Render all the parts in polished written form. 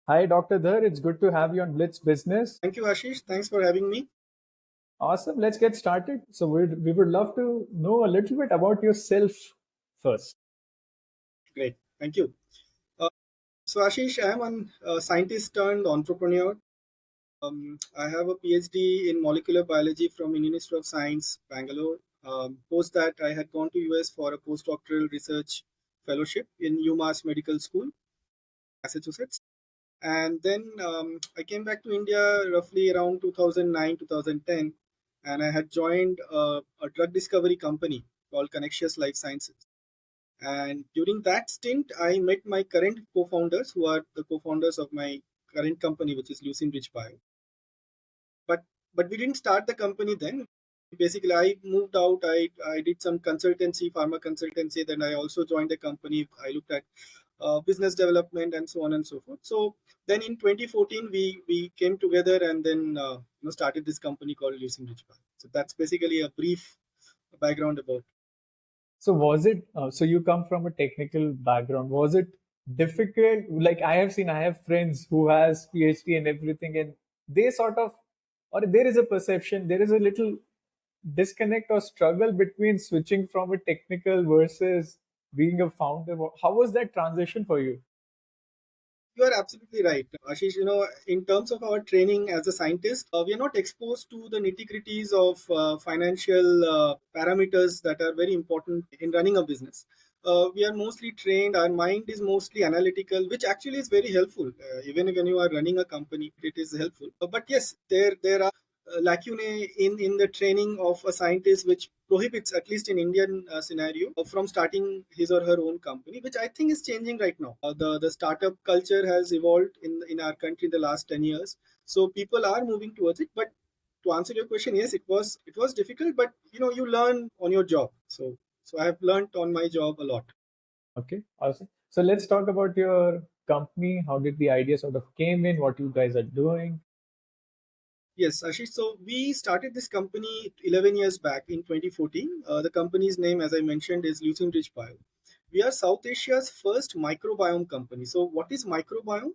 Hi, Dr. Dhar. It's good to have you on Blitz Business. Thank you, Ashish. Thanks for having me. Awesome. Let's get started. So, we would love to know a little bit about yourself first. Great. Thank you. Uh, Ashish, I am a scientist turned entrepreneur. I have a PhD in molecular biology from Indian Institute of Science, Bangalore. Post that, I had gone to US for a postdoctoral research fellowship in UMass Medical School, Massachusetts. And then I came back to India roughly around 2009, 2010, and I had joined a drug discovery company called Connexious Life Sciences. And during that stint, I met my current co-founders, who are the co-founders of my current company, which is Leucine Rich Bio. But we didn't start the company then. Basically, I moved out. I did some consultancy, pharma consultancy. Then I also joined the company. I looked at business development and so on and so forth. So then in 2014, we came together and then started this company called Leucine Rich Bio. So that's basically a brief background about. So, so you come from a technical background. Was it difficult? Like I have friends who has PhD and everything, and they sort of, or there is a perception, there is a little disconnect or struggle between switching from a technical versus being a founder. How was that transition for you? You are absolutely right, Ashish. In terms of our training as a scientist, we are not exposed to the nitty gritties of financial parameters that are very important in running a business. We are mostly trained, our mind is mostly analytical, which actually is very helpful. Even when you are running a company, it is helpful. But yes, there are lacunae in the training of a scientist, which prohibits, at least in Indian scenario, from starting his or her own company, which I think is changing right now. The startup culture has evolved in our country in the last 10 years, so people are moving towards it. But to answer your question, yes, it was difficult, but you learn on your job. So I have learned on my job a lot. Okay, awesome. So let's talk about your company. How did the idea sort of came in? What you guys are doing? Yes, Ashish. So we started this company 11 years back in 2014. The company's name, as I mentioned, is Leucine Rich Bio. We are South Asia's first microbiome company. So what is microbiome?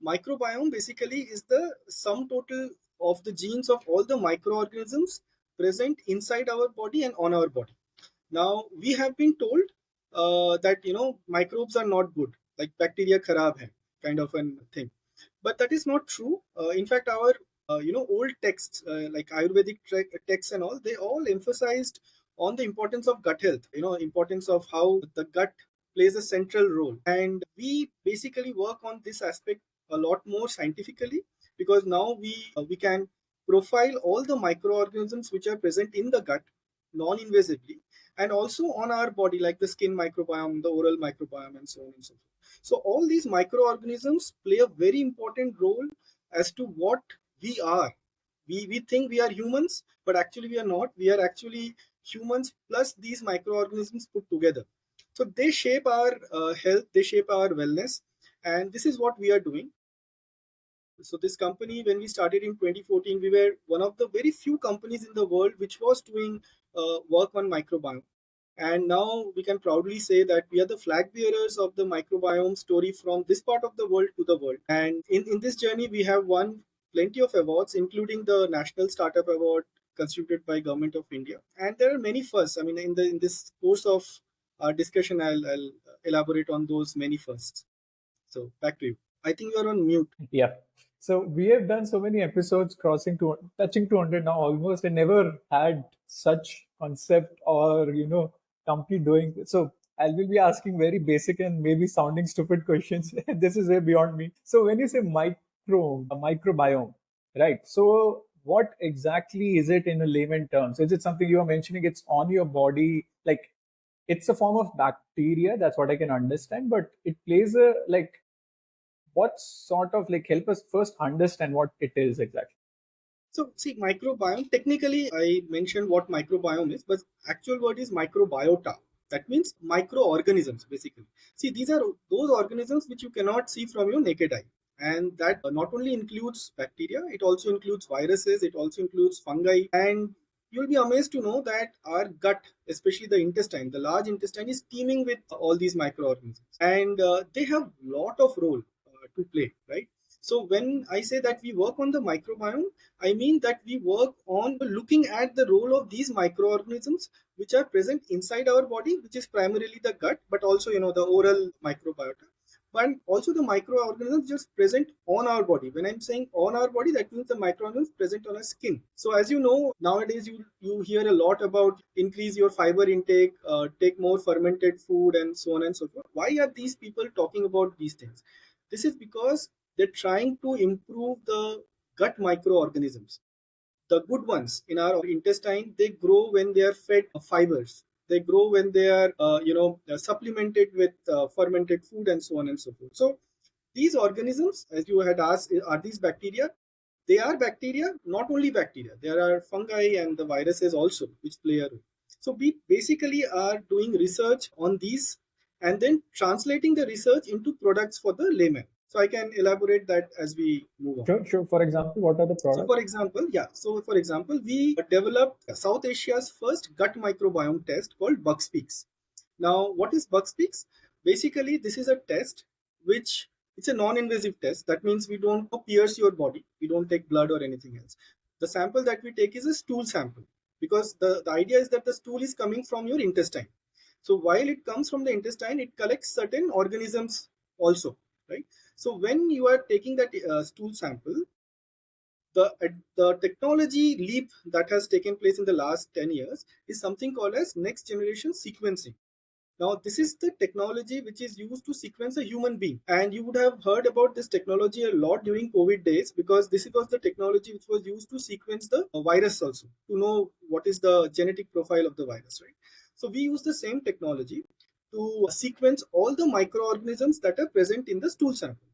Microbiome basically is the sum total of the genes of all the microorganisms present inside our body and on our body. Now we have been told that microbes are not good, like bacteria kharab hai, kind of a thing. But that is not true. In fact, our old texts like Ayurvedic texts and all, they all emphasized on the importance of gut health. Importance of how the gut plays a central role, and we basically work on this aspect a lot more scientifically, because now we can profile all the microorganisms which are present in the gut non-invasively, and also on our body, like the skin microbiome, the oral microbiome, and so on and so forth. So all these microorganisms play a very important role as to what we are. We think we are humans, but actually we are not. We are actually humans plus these microorganisms put together. So they shape our health, they shape our wellness, and this is what we are doing. So this company, when we started in 2014, we were one of the very few companies in the world which was doing work on microbiome. And now we can proudly say that we are the flag bearers of the microbiome story from this part of the world to the world. And in this journey, we have won plenty of awards, including the National Startup Award constituted by Government of India. And there are many firsts. I mean, in this course of our discussion, I'll elaborate on those many firsts. So back to you. I think you are on mute. Yeah. So we have done so many episodes crossing to touching 200 now almost. I never had such concept or company doing so. I will be asking very basic and maybe sounding stupid questions. This is way beyond me. So when you say microbiome, right? So what exactly is it in a layman terms? Is it something you are mentioning? It's on your body, like it's a form of bacteria. That's what I can understand. But it plays a like what sort of like help us first understand what it is exactly. So see, microbiome, technically I mentioned what microbiome is, but actual word is microbiota. That means microorganisms basically. See, these are those organisms which you cannot see from your naked eye. And that not only includes bacteria, it also includes viruses, it also includes fungi. And you'll be amazed to know that our gut, especially the intestine, the large intestine, is teeming with all these microorganisms. And they have lot of role to play, right? So when I say that we work on the microbiome, I mean that we work on looking at the role of these microorganisms which are present inside our body, which is primarily the gut, but also the oral microbiota. But also the microorganisms just present on our body. When I'm saying on our body, that means the microorganisms present on our skin. So as you know, nowadays you hear a lot about increase your fiber intake, take more fermented food, and so on and so forth. Why are these people talking about these things? This is because they're trying to improve the gut microorganisms. The good ones in our intestine, they grow when they are fed fibers. They grow when they are supplemented with fermented food, and so on and so forth. So these organisms, as you had asked, are these bacteria? They are bacteria. Not only bacteria, there are fungi and the viruses also which play a role. So we basically are doing research on these and then translating the research into products for the layman. So I can elaborate that as we move on. Sure, sure. For example, what are the So for products? example, we developed South Asia's first gut microbiome test called BugSpeaks. Now, what is BugSpeaks? Basically, this is a test which it's a non-invasive test. That means we don't pierce your body. We don't take blood or anything else. The sample that we take is a stool sample, because the idea is that the stool is coming from your intestine. So while it comes from the intestine, it collects certain organisms also, right? So when you are taking that stool sample, the technology leap that has taken place in the last 10 years is something called as next generation sequencing. Now, this is the technology which is used to sequence a human being. And you would have heard about this technology a lot during COVID days, because this was the technology which was used to sequence the virus also, to know what is the genetic profile of the virus, right? So we use the same technology to sequence all the microorganisms that are present in the stool sample.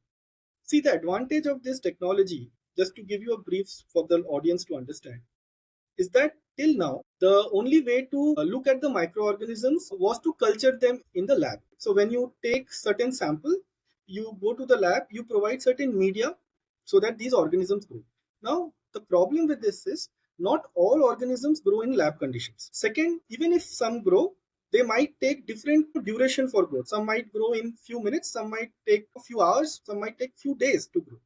See, the advantage of this technology, just to give you a brief for the audience to understand, is that till now, the only way to look at the microorganisms was to culture them in the lab. So when you take certain sample, you go to the lab, you provide certain media so that these organisms grow. Now, the problem with this is not all organisms grow in lab conditions. Second, even if some grow, they might take different duration for growth. Some might grow in few minutes, some might take a few hours, some might take few days to grow.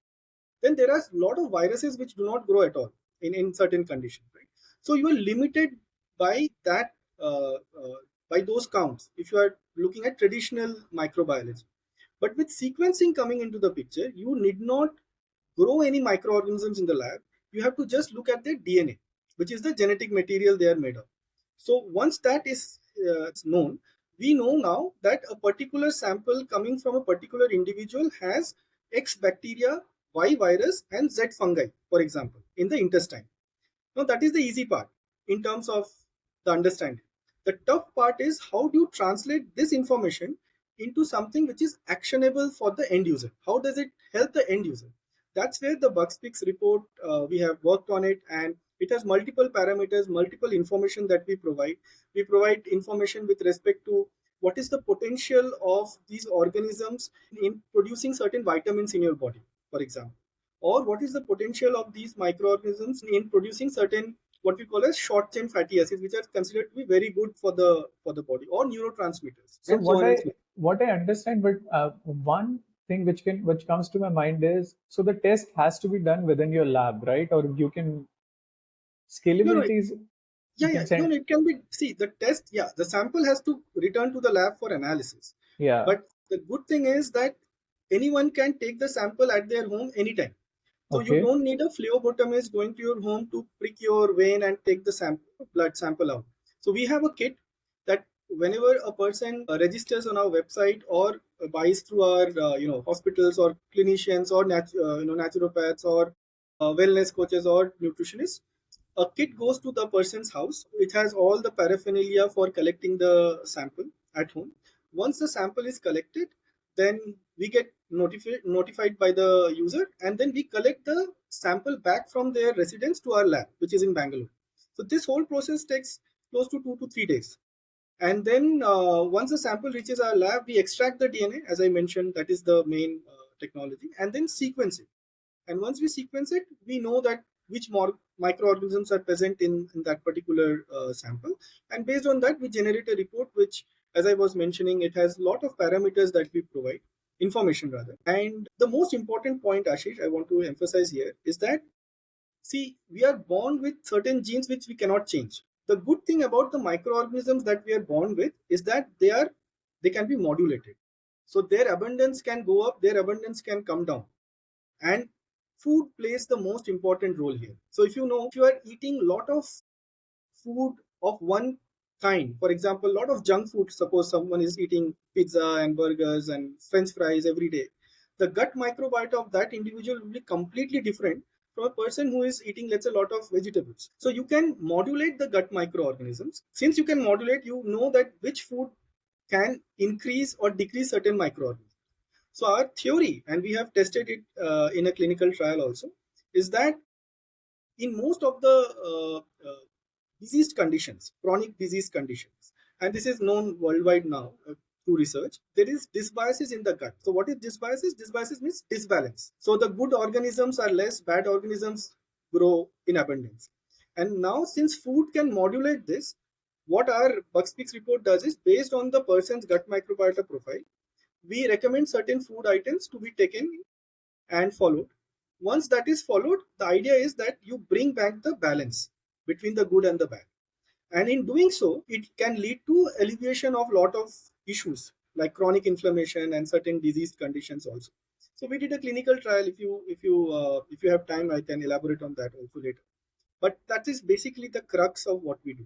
Then there are a lot of viruses which do not grow at all in certain conditions, right? So you are limited by that by those counts if you are looking at traditional microbiology. But with sequencing coming into the picture, you need not grow any microorganisms in the lab. You have to just look at their DNA, which is the genetic material they are made of. So once that is known, we know now that a particular sample coming from a particular individual has X bacteria, Y virus, and Z fungi, for example, in the intestine. Now that is the easy part in terms of the understanding. The tough part is how do you translate this information into something which is actionable for the end user? How does it help the end user? That's where the BugSpeaks report, we have worked on it, and it has multiple parameters, multiple information that we provide. We provide information with respect to what is the potential of these organisms in producing certain vitamins in your body, for example, or what is the potential of these microorganisms in producing certain what we call as short chain fatty acids, which are considered to be very good for the body, or neurotransmitters, So and so on and so forth. what I understand, but one thing which comes to my mind is, so the test has to be done within your lab, right? Or you can No, no, scalability is you yeah, can no, send. no, it can be. See, the test, yeah, the sample has to return to the lab for analysis. Yeah. But the good thing is that anyone can take the sample at their home anytime. So you Okay. don't need a phlebotomist going to your home to prick your vein and take the blood sample out. So we have a kit that whenever a person registers on our website or buys through our hospitals or clinicians or naturopaths or wellness coaches or nutritionists, a kit goes to the person's house. It has all the paraphernalia for collecting the sample at home. Once the sample is collected, then we get notified by the user, and then we collect the sample back from their residence to our lab, which is in Bangalore. So this whole process takes close to 2 to 3 days. And then once the sample reaches our lab, we extract the DNA, as I mentioned, that is the main technology, and then sequence it. And once we sequence it, we know that which more microorganisms are present in that particular sample. And based on that, we generate a report which, as I was mentioning, it has a lot of parameters that we provide. information rather. And the most important point, Ashish, I want to emphasize here is that, see, we are born with certain genes which we cannot change. The good thing about the microorganisms that we are born with is that they can be modulated. So their abundance can go up, their abundance can come down. And food plays the most important role here. So if you know, if you are eating a lot of food of one kind, for example, a lot of junk food, suppose someone is eating pizza and burgers and french fries every day, the gut microbiota of that individual will be completely different from a person who is eating, let's say, a lot of vegetables. So you can modulate the gut microorganisms. Since you can modulate, you know that which food can increase or decrease certain microorganisms. So our theory, and we have tested it in a clinical trial also, is that in most of the diseased conditions, chronic disease conditions, and this is known worldwide now through research, there is dysbiosis in the gut. So what is dysbiosis? Dysbiosis means disbalance. So the good organisms are less, bad organisms grow in abundance. And now since food can modulate this, what our Bugspeaks report does is, based on the person's gut microbiota profile, we recommend certain food items to be taken and followed. Once that is followed, the idea is that you bring back the balance between the good and the bad. And in doing so, it can lead to alleviation of lot of issues like chronic inflammation and certain disease conditions also. So we did a clinical trial. If you have time, I can elaborate on that also later. But that is basically the crux of what we do.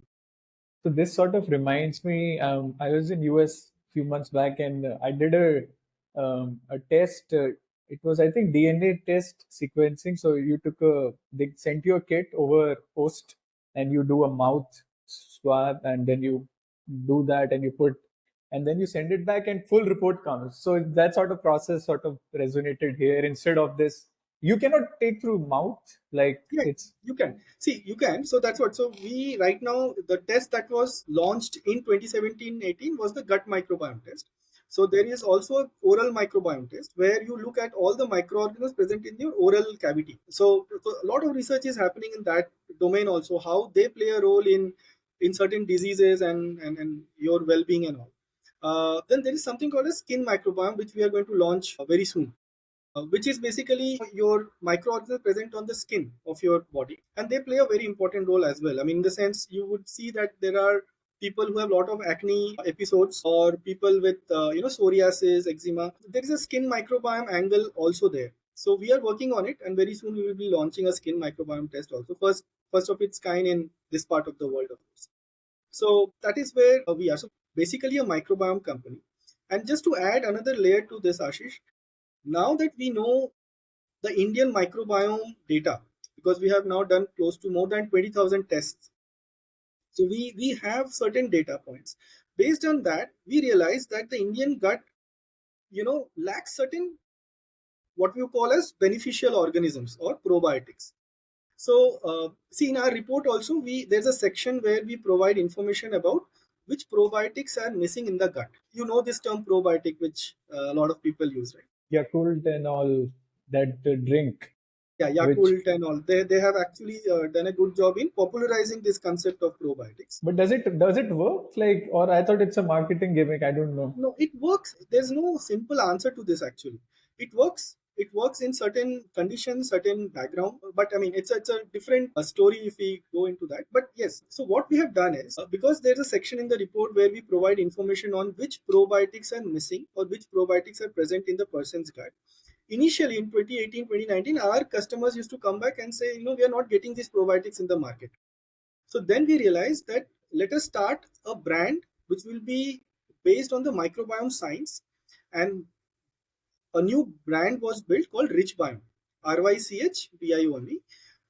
So this sort of reminds me. I was in US few months back, and I did a test. It was, I think, DNA test sequencing. So you took a they sent you a kit over post, and you do a mouth swab, and then you do that, and you put, and then you send it back, and full report comes. So that sort of process sort of resonated here. Instead of this, you cannot take through mouth, like Yeah, it's. you can. See, you can. So that's what. So we right now, the test that was launched in 2017-18 was the gut microbiome test. So there is also a oral microbiome test where you look at all the microorganisms present in your oral cavity. So a lot of research is happening in that domain also, how they play a role in certain diseases and your well-being and all. Then there is something called a skin microbiome, which we are going to launch very soon, which is basically your microorganisms present on the skin of your body, and they play a very important role as well. I mean, in the sense, you would see that there are people who have a lot of acne episodes, or people with psoriasis, eczema. There is a skin microbiome angle also there. So we are working on it, and very soon we will be launching a skin microbiome test also, first of its kind in this part of the world, of course. So that is where we are. So basically a microbiome company. And just to add another layer to this, Ashish, now that we know the Indian microbiome data, because we have now done close to more than 20,000 tests, so we have certain data points. Based on that, we realize that the Indian gut, lacks certain what we call as beneficial organisms or probiotics. So see, in our report also, we there's a section where we provide information about which probiotics are missing in the gut. You know this term probiotic, which a lot of people use, right? Yakult and all that drink, Yeah, which. Yakult and all. They have actually done a good job in popularizing this concept of probiotics. But does it work? Like, or I thought it's a marketing gimmick. I don't know. No, it works. There's no simple answer to this actually. It works. It works in certain conditions, certain background. But I mean, it's a different story if we go into that. But yes, so what we have done is, because there's a section in the report where we provide information on which probiotics are missing or which probiotics are present in the person's gut. Initially in 2018, 2019, our customers used to come back and say, we are not getting these probiotics in the market. So then we realized that let us start a brand which will be based on the microbiome science, and a new brand was built called Rich Biome, RYCHBIOME,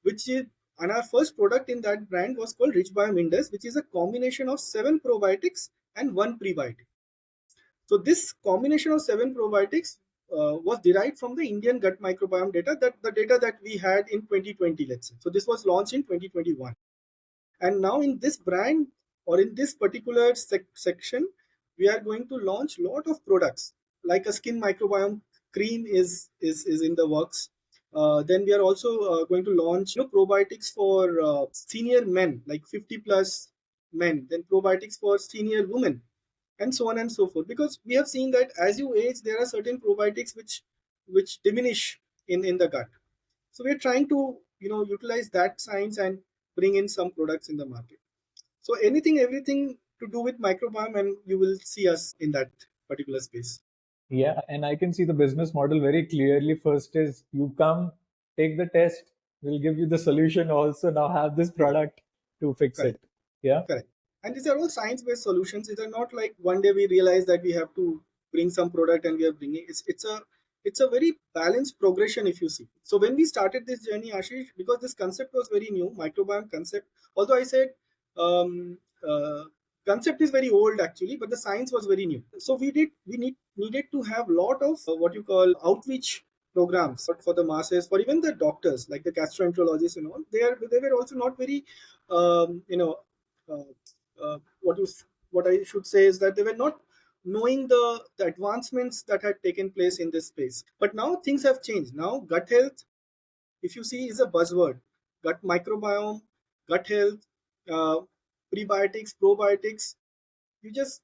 which is, and our first product in that brand was called Rich Biome Indus, which is a combination of 7 probiotics and 1 prebiotic. So this combination of 7 probiotics was derived from the Indian gut microbiome data, that the data that we had in 2020, let's say. So this was launched in 2021. And now in this brand, or in this particular section, we are going to launch a lot of products, like a skin microbiome cream is in the works. Then we are also going to launch probiotics for senior men, like 50 plus men, then probiotics for senior women, and so on and so forth. Because we have seen that as you age, there are certain probiotics which diminish in the gut. So we're trying to utilize that science and bring in some products in the market. So anything, everything to do with microbiome, and you will see us in that particular space. Yeah, and I can see the business model very clearly. First is you come, take the test, we'll give you the solution also. Now have this Yeah, product to fix correct. it. Yeah. Correct. And these are all science-based solutions. These are not like one day we realize that we have to bring some product and we are bringing. It's a very balanced progression if you see. So when we started this journey, Ashish, because this concept was very new, microbiome concept. Although I said um, uh, concept is very old actually, but the science was very new. So we needed to have lot of what you call outreach programs for the masses, for even the doctors like the gastroenterologists and all. They were also not very um, you know uh, what what I should say is that they were not knowing the advancements that had taken place in this space. But now things have changed. Now gut health, if you see, is a buzzword. Gut microbiome, gut health, uh, prebiotics, probiotics. You just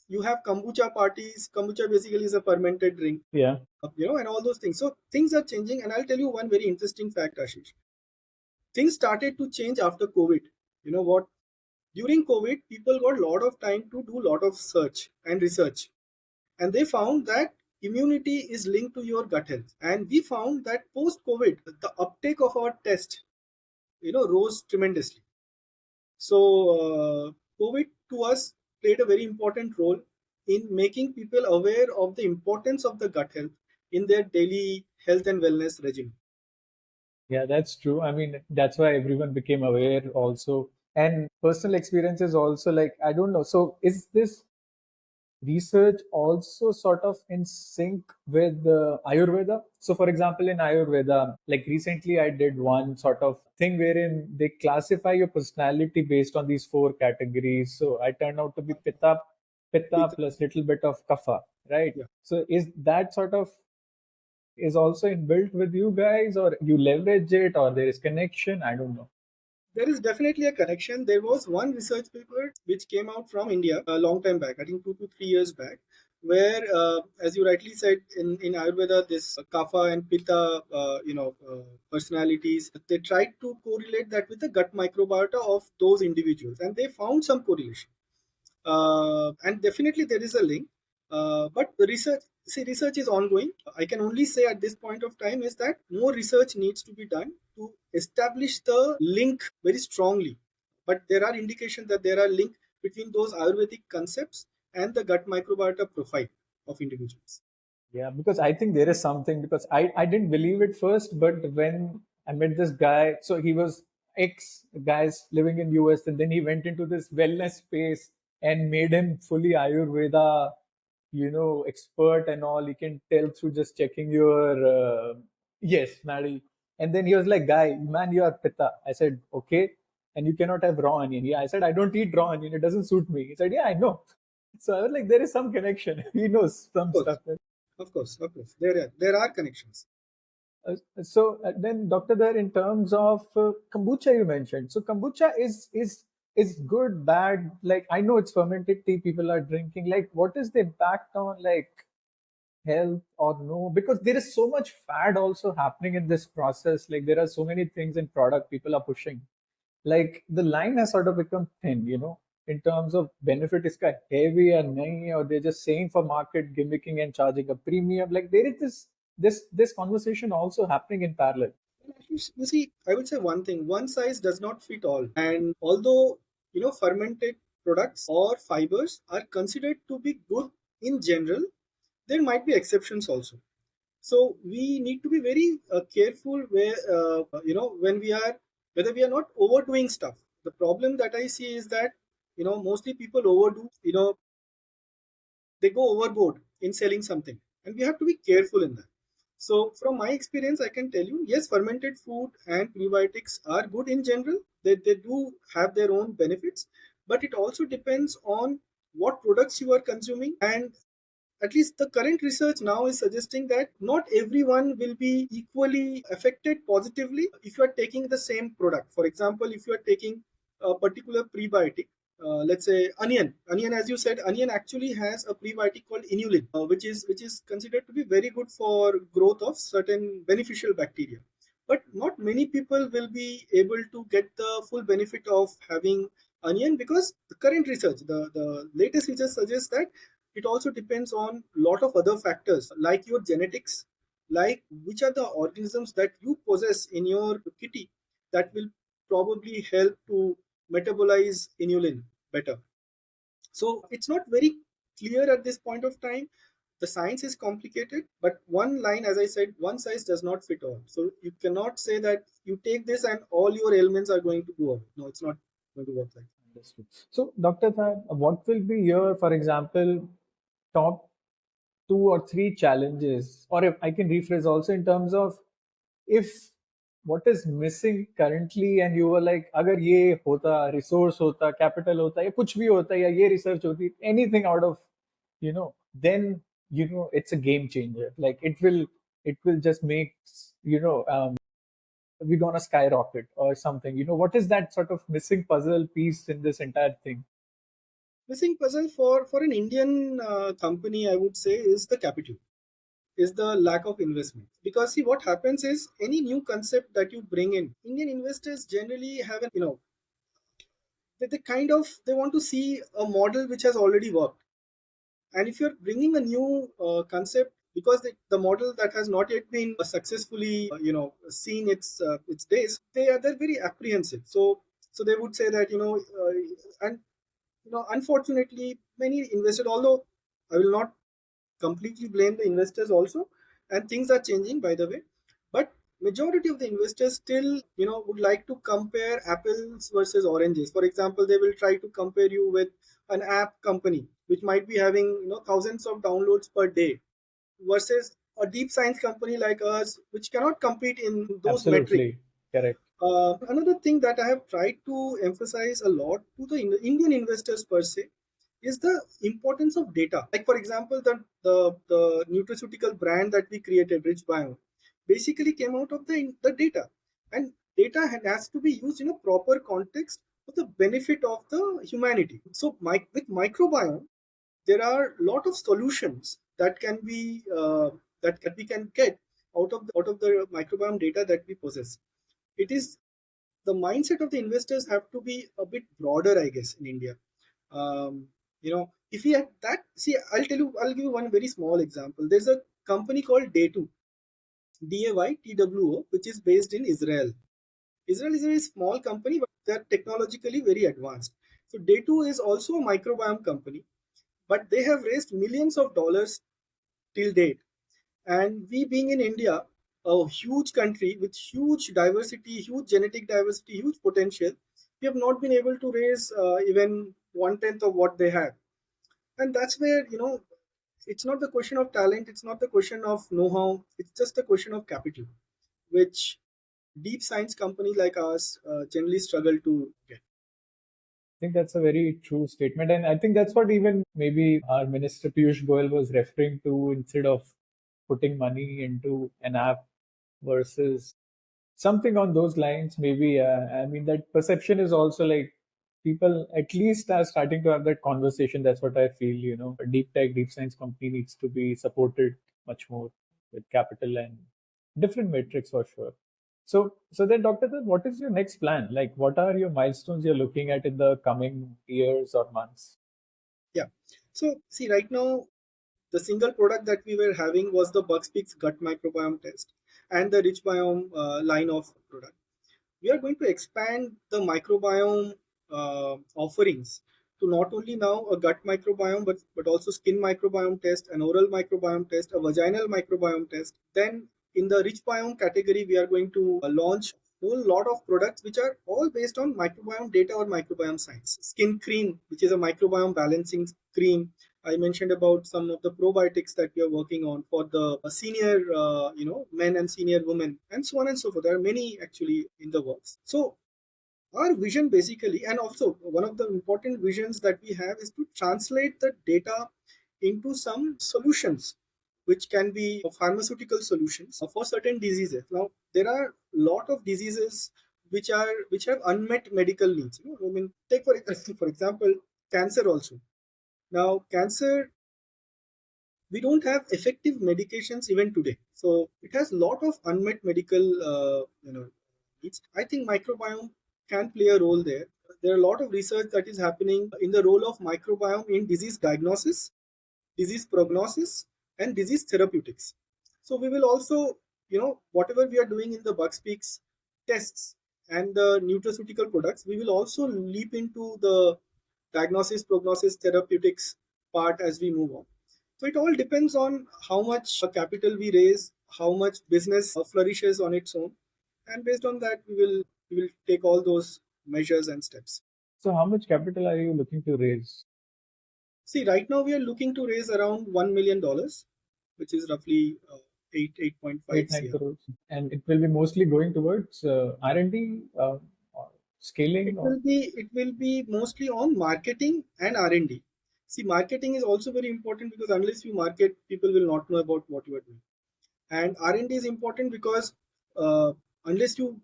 you have kombucha parties. Kombucha basically is a fermented drink, Yeah. and all those things. So things are changing, and I'll tell you one very interesting fact, Ashish. Things started to change after COVID. You know what? During COVID, people got a lot of time to do a lot of search and research, and they found that immunity is linked to your gut health. And we found that post COVID, the uptake of our test, rose tremendously. So, COVID to us played a very important role in making people aware of the importance of the gut health in their daily health and wellness regime. Yeah, that's true. I mean, that's why everyone became aware also. And personal experiences also, like, I don't know. So is this research also sort of in sync with Ayurveda? So, for example, in Ayurveda, like recently I did one sort of thing wherein they classify your personality based on these four categories. So I turned out to be Pitta With plus little bit of Kapha, right? yeah, So is that sort of is also inbuilt with you guys, or you leverage it, or there is connection? I don't know. there is definitely a connection. There was one research paper which came out from India a long time back, I think 2 to 3 years back, where, as you rightly said, in Ayurveda, this Kapha and Pitta, personalities, they tried to correlate that with the gut microbiota of those individuals, and they found some correlation. And definitely there is a link. But the research is ongoing. I can only say at this point of time is that more research needs to be done to establish the link very strongly. But there are indications that there are link between those Ayurvedic concepts and the gut microbiota profile of individuals. Yeah, because I think there is something, because I didn't believe it first, but when I met this guy, so he was ex guys living in US, and then he went into this wellness space and made him fully Ayurveda, expert and all. You can tell through just checking your yes, Nadi. And then he was like, "Guy, man, you are Pitta." I said, "Okay." And you cannot have raw onion. Yeah, I said, "I don't eat raw onion. It doesn't suit me." He said, "Yeah, I know." So I was like, there is some connection. He knows Of some course, stuff. of course, there are connections. So then, Dr. Dar, in terms of kombucha, you mentioned. So kombucha is good, bad. Like I know it's fermented tea people are drinking. Like, what is the impact on like health or no? Because there is so much fad also happening in this process. Like there are so many things in product people are pushing. Like the line has sort of become thin, in terms of benefit is ka heavy or nahi, or they're just saying for market gimmicking and charging a premium. Like there is this conversation also happening in parallel. You see, I would say one thing: one size does not fit all. And although fermented products or fibers are considered to be good in general, there might be exceptions also. So we need to be very careful where when we are whether we are not overdoing stuff. The problem that I see is that mostly people overdo. They go overboard in selling something, and we have to be careful in that. So from my experience, I can tell you, yes, fermented food and prebiotics are good in general. They do have their own benefits, but it also depends on what products you are consuming. And at least the current research now is suggesting that not everyone will be equally affected positively if you are taking the same product. For example, if you are taking a particular prebiotic, let's say onion, as you said, onion actually has a prebiotic called inulin, which is considered to be very good for growth of certain beneficial bacteria. But not many people will be able to get the full benefit of having onion, because the current research, the latest research suggests that it also depends on lot of other factors like your genetics, like which are the organisms that you possess in your kitty that will probably help to metabolize inulin better. So it's not very clear at this point of time. The science is complicated, but one line, as I said, one size does not fit all. So you cannot say that you take this and all your ailments are going to go away. No, it's not going to work like that. Understood. So, Dr. Thad, what will be your, for example, top two or three challenges, or if I can rephrase also in terms of if what is missing currently and you were like, अगर ये होता, resource होता, capital होता, या कुछ भी होता, या ये research होती, anything out of, then, it's a game changer. Like it will just make, we're gonna skyrocket or something. What is that sort of missing puzzle piece in this entire thing? Missing puzzle for an Indian company, I would say, is the capital, is the lack of investment. Because see, what happens is any new concept that you bring in, Indian investors generally have an, they kind of they want to see a model which has already worked. And if you're bringing a new concept, because the model that has not yet been successfully seen its days, they're very apprehensive. So they would say that and unfortunately many investors, although I will not completely blame the investors also, and things are changing, by the way, but majority of the investors still would like to compare apples versus oranges. For example, they will try to compare you with an app company which might be having thousands of downloads per day, versus a deep science company like us which cannot compete in those metrics. Absolutely correct. Another thing that I have tried to emphasize a lot to the Indian investors per se is the importance of data. Like for example, the nutraceutical brand that we created, Rich Biome, basically came out of the data, and data has to be used in a proper context for the benefit of the humanity. So, with microbiome, there are a lot of solutions that can be that we can get out of the microbiome data that we possess. It is the mindset of the investors have to be a bit broader, I guess, in India. If we had that, see, I'll give you one very small example. There's a company called Day2, Daytwo, which is based in Israel. Israel is a very small company, but they're technologically very advanced. So Day2 is also a microbiome company, but they have raised millions of dollars till date. And we being in India, a huge country with huge diversity, huge genetic diversity, huge potential, we have not been able to raise even one tenth of what they have. And that's where it's not the question of talent, it's not the question of know-how, it's just a question of capital, which deep science companies like us generally struggle to get. I think that's a very true statement. And I think that's what even maybe our Minister Piyush Goyal was referring to instead of putting money into an app versus something on those lines. Maybe, I mean, that perception is also like people at least are starting to have that conversation. That's what I feel, a deep tech, deep science company needs to be supported much more with capital and different metrics for sure. So then, Dr. Dhar, what is your next plan? Like, what are your milestones you're looking at in the coming years or months? Yeah. So see, right now the single product that we were having was the Bugspeak's gut microbiome test and the Rich Biome line of product. We are going to expand the microbiome offerings to not only now a gut microbiome, but also skin microbiome test, an oral microbiome test, a vaginal microbiome test. Then in the Rich Biome category, we are going to launch a whole lot of products which are all based on microbiome data or microbiome science. Skin cream, which is a microbiome balancing cream. I mentioned about some of the probiotics that we are working on for the senior, men and senior women, and so on and so forth. There are many actually in the works. So our vision basically, and also one of the important visions that we have is to translate the data into some solutions, which can be pharmaceutical solutions for certain diseases. Now there are a lot of diseases which have unmet medical needs. I mean, take for example, cancer also. Now, cancer, we don't have effective medications even today, so it has a lot of unmet medical needs. I think microbiome can play a role there. There are a lot of research that is happening in the role of microbiome in disease diagnosis, disease prognosis, and disease therapeutics. So we will also, whatever we are doing in the bug speaks tests and the nutraceutical products, we will also leap into the diagnosis, prognosis, therapeutics part as we move on. So it all depends on how much capital we raise, how much business flourishes on its own, and based on that, we will take all those measures and steps. So how much capital are you looking to raise? See, right now we are looking to raise around $1 million, which is roughly 8.5 8 9 CR. crores, and it will be mostly going towards R&D, or It scaling, or will be it will be mostly on marketing and R&D. See, marketing is also very important because unless you market, people will not know about what you are doing. And R&D is important because unless you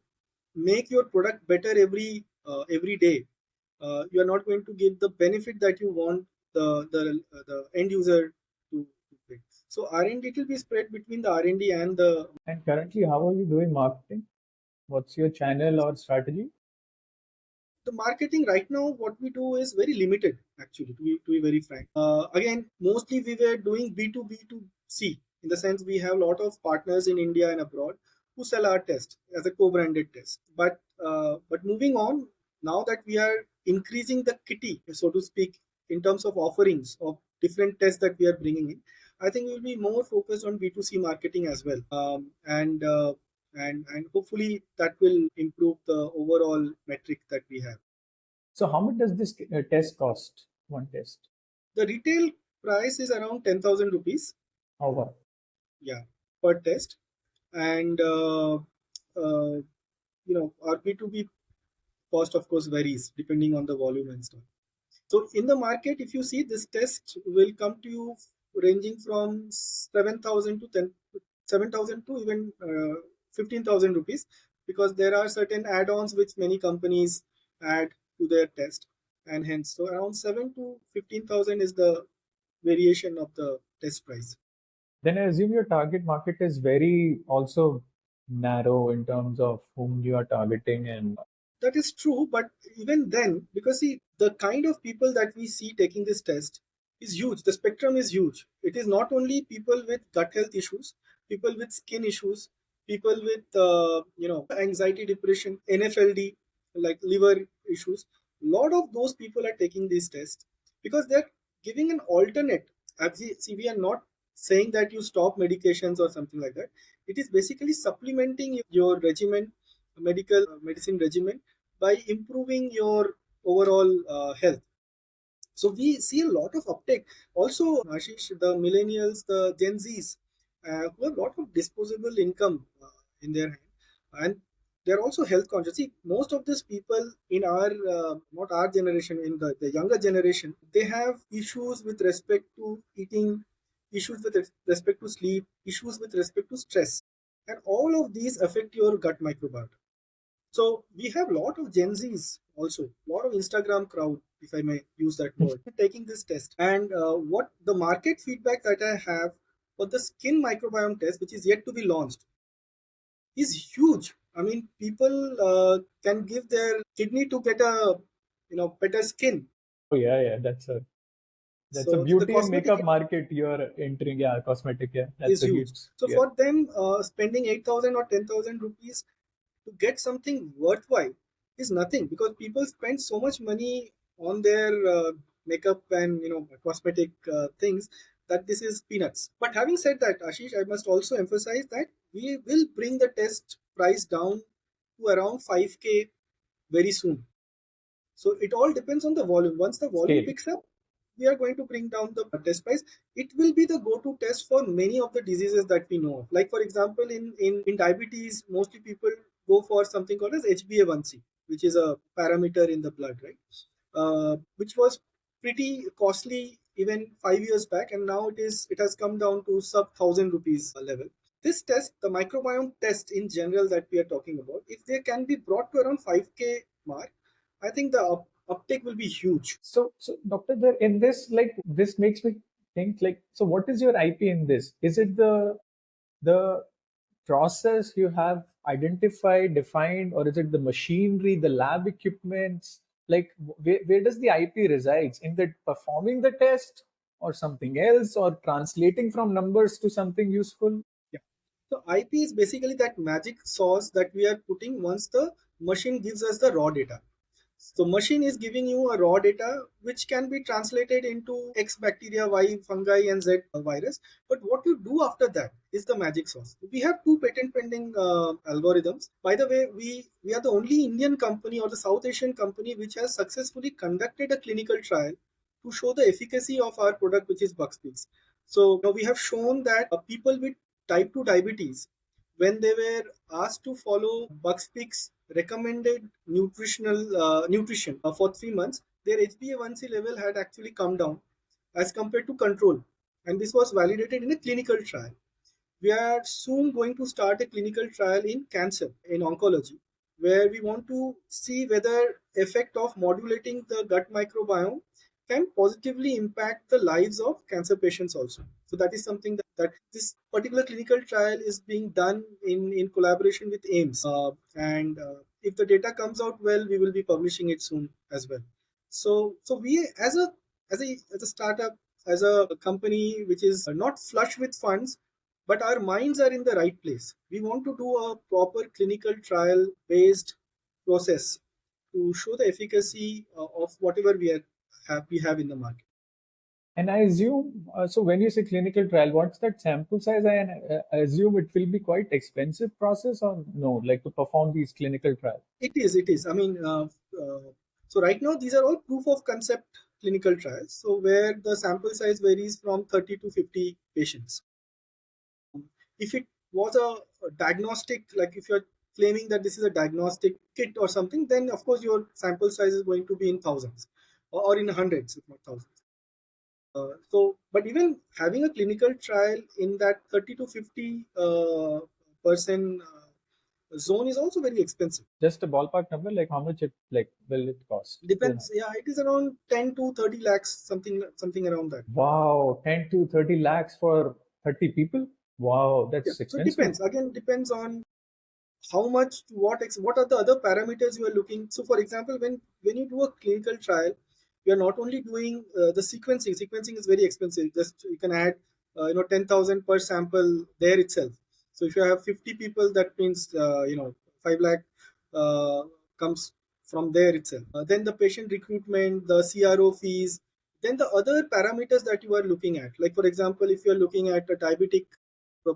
make your product better every day, you are not going to give the benefit that you want the end user to bring. So R&D will be spread between the R&D and the. and currently, how are you doing marketing? What's your channel or strategy? The marketing right now, what we do is very limited, actually, to be very frank. Again, mostly we were doing B2B2C, in the sense we have a lot of partners in India and abroad who sell our test as a co-branded test. But moving on, now that we are increasing the kitty, so to speak, in terms of offerings of different tests that we are bringing in, I think we'll be more focused on B2C marketing as well. And hopefully that will improve the overall metric that we have. So how much does this test cost? One test? The retail price is around 10,000 rupees, Oh wow. yeah, per test. And our B2B cost, of course, varies depending on the volume and stuff. So in the market, if you see, this test will come to you ranging from 7,000 to 7,000 to even 15,000 rupees, because there are certain add-ons which many companies add to their test, and hence, so around 7 to 15,000 is the variation of the test price. Then I assume your target market is very also narrow in terms of whom you are targeting, and That is true, but even then, because see, the kind of people that we see taking this test is huge. The spectrum is huge. It is not only people with gut health issues, people with skin issues, people with anxiety, depression, NFLD, like liver issues. A lot of those people are taking this test because they're giving an alternate. See, we are not saying that you stop medications or something like that. It is basically supplementing your regimen, medicine regimen, by improving your overall health. So we see a lot of uptake. Also, Ashish, the millennials, the Gen Zs, who have a lot of disposable income in their hand, and they're also health conscious. See, most of these people in our not our generation, in the younger generation, they have issues with respect to eating, issues with respect to sleep, issues with respect to stress, and all of these affect your gut microbiota. So we have a lot of Gen Zs also, a lot of Instagram crowd, if I may use that word, taking this test. And what the market feedback that I have for the skin microbiome test, which is yet to be launched, is huge. I mean, people can give their kidney to get a better skin. oh yeah, yeah, that's a So the beauty and cosmetic makeup market you're entering. Yeah, cosmetic. Yeah, that's is a huge. huge. So Yeah. for them, spending 8,000 or 10,000 rupees to get something worthwhile is nothing, because people spend so much money on their makeup and cosmetic things, that this is peanuts. But having said that, Ashish, I must also emphasize that we will bring the test price down to around 5K very soon. So it all depends on the volume. Once the volume Scale. picks up, we are going to bring down the test price. It will be the go-to test for many of the diseases that we know of. Like for example, in diabetes, mostly people go for something called as HbA1c, which is a parameter in the blood, right? Which was pretty costly even 5 years back, and now it has come down to sub 1,000 rupees level. This test, the microbiome test in general that we are talking about, if they can be brought to around 5K mark, I think the uptake will be huge. So Doctor, there in this, like, this makes me think, like, so what is your IP in this? Is it the process you have identified, defined, or is it the machinery, the lab equipments? Like, where does the IP resides? In the performing the test, or something else, or translating from numbers to something useful? Yeah. So IP is basically that magic sauce that we are putting once the machine gives us the raw data. So machine is giving you a raw data which can be translated into X bacteria, Y fungi, and Z virus. But what you do after that is the magic sauce. We have two patent pending algorithms. By the way, we are the only Indian company or the South Asian company which has successfully conducted a clinical trial to show the efficacy of our product, which is Buckspeaks. So now we have shown that people with type 2 diabetes, when they were asked to follow Buckspeaks recommended nutrition for 3 months, their HbA1c level had actually come down as compared to control, and this was validated in a clinical trial. We are soon going to start a clinical trial in cancer, in oncology, where we want to see whether effect of modulating the gut microbiome can positively impact the lives of cancer patients also. So that is something that this particular clinical trial is being done in collaboration with AIMS. And if the data comes out well, we will be publishing it soon as well. So we as a startup, as a company which is not flush with funds, but our minds are in the right place. We want to do a proper clinical trial based process to show the efficacy of whatever we have in the market. And I assume, so when you say clinical trial, what's that sample size? I assume it will be quite expensive process, or no, like to perform these clinical trials. It is. I mean, so right now these are all proof of concept clinical trials. So where the sample size varies from 30 to 50 patients. If it was a diagnostic, like if you're claiming that this is a diagnostic kit or something, then of course your sample size is going to be in thousands or in hundreds, if not thousands. But even having a clinical trial in that 30 to 50 person zone is also very expensive. Just a ballpark number, like how much it like will it cost to have? Depends. Yeah, it is around 10 to 30 lakhs, something around that. Wow, 10 to 30 lakhs for 30 people? Wow, Yeah. that's So it expensive. depends. Again, depends on how much, what are the other parameters you are looking. So for example, when you do a clinical trial, you are not only doing the sequencing is very expensive. Just you can add 10,000 per sample there itself. So if you have 50 people, that means 5 lakh uh, comes from there itself. Then the patient recruitment, the CRO fees, then the other parameters that you are looking at, like for example, if you are looking at a diabetic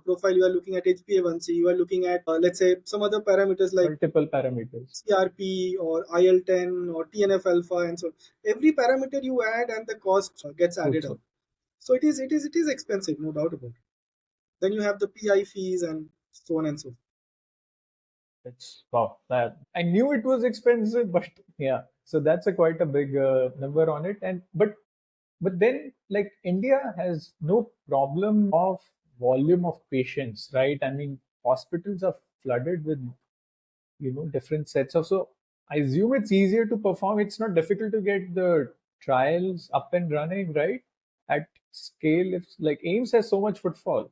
profile, you are looking at HbA1c, you are looking at let's say some other parameters like Multiple parameters. CRP or IL-10 or TNF alpha, and so every parameter you add and the cost gets added Puts up. up. So it is expensive, no doubt about it. Then you have the PI fees and so on and so forth. That's wow. That I knew it was expensive, but yeah. So that's a quite a big number on it. And but then, like, India has no problem of volume of patients, right? I mean, hospitals are flooded with different sets of. So I assume it's easier to perform. It's not difficult to get the trials up and running, right? At scale, if like AIMS has so much footfall.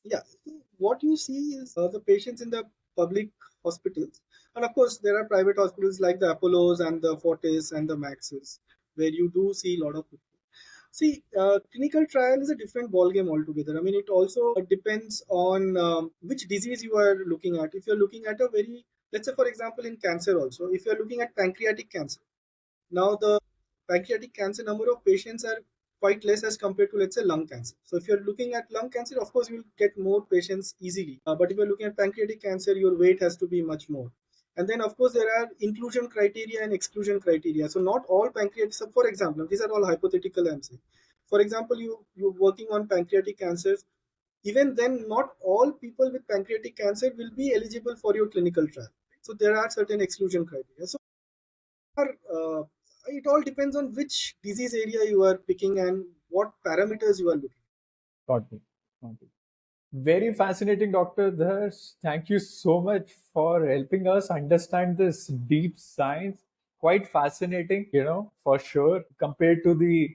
Yeah, so what you see is the patients in the public hospitals, and of course there are private hospitals like the Apollos and the Fortis and the Maxes, where you do see a lot of people. See, clinical trial is a different ballgame altogether. I mean, it also depends on which disease you are looking at. If you're looking at a very, let's say, for example, in cancer also, if you're looking at pancreatic cancer, now the pancreatic cancer number of patients are quite less as compared to, let's say, lung cancer. So if you're looking at lung cancer, of course, you'll get more patients easily. But if you're looking at pancreatic cancer, your weight has to be much more. And then, of course, there are inclusion criteria and exclusion criteria. So not all pancreatic, so for example, these are all hypothetical, I'm saying. For example, you're working on pancreatic cancers. Even then, not all people with pancreatic cancer will be eligible for your clinical trial. So there are certain exclusion criteria. So uh, it all depends on which disease area you are picking and what parameters you are looking. Got me. Got it. Very fascinating, Dr. Dhar. Thank you so much for helping us understand this deep science. Quite fascinating, for sure. Compared to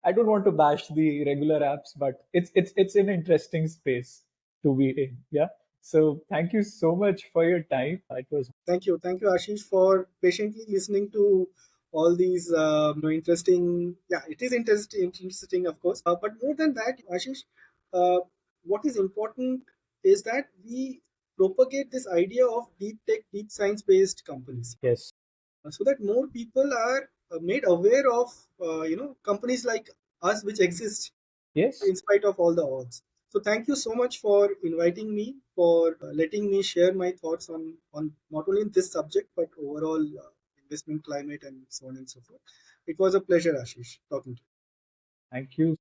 I don't want to bash the regular apps, but it's an interesting space to be in. Yeah. So thank you so much for your time. It was Thank you, Ashish, for patiently listening to all these interesting. Yeah, it is interesting, of course. But more than that, Ashish, uh, what is important is that we propagate this idea of deep tech, deep science based companies, yes, so that more people are made aware of companies like us which exist yes. in spite of all the odds. So thank you so much for inviting me, for letting me share my thoughts on not only this subject but overall investment climate and so on and so forth. It was a pleasure, Ashish, talking to you. Thank you